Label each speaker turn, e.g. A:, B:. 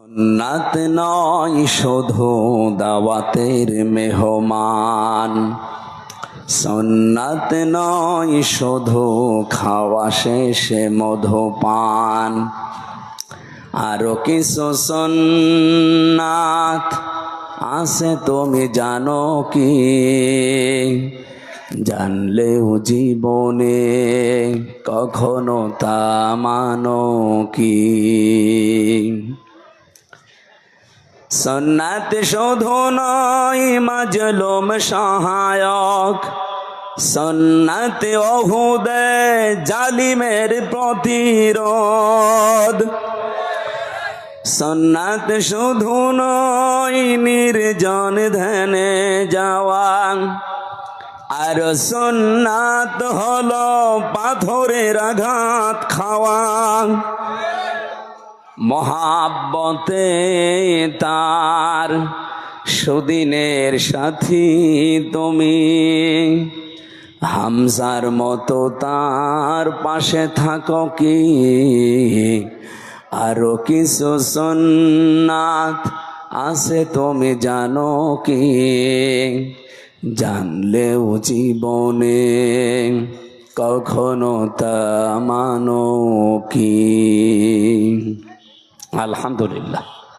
A: সুন্নাত নয় শুধু দাওয়াতের মেহমান, সুন্নাত নয় শুধু খাওয়া শেষে মধুপান, আরো কিছু সুন্নাত আছে তুমি জানো কি? জানলেও জীবনে কখনো তা মানো কি? সুন্নাত শুধু নয় মাজলুম সহায়ক, সুন্নাত ওহুদে জালিমের প্রতিরোধ। সুন্নাত শুধু নয় নির্জন ধ্যানে যাওয়া, আর সুন্নাত হলো পাথরের আঘাত খাওয়া। মহাব্বতে তার সুদিনের সাথী তুমি, হামজার মতো তার পাশে থাকো কি? আরো কিছু সুন্নাত আছে তুমি জানো কি? জানলেও জীবনে কখনো তা মানো কি? আলহামদুলিল্লাহ।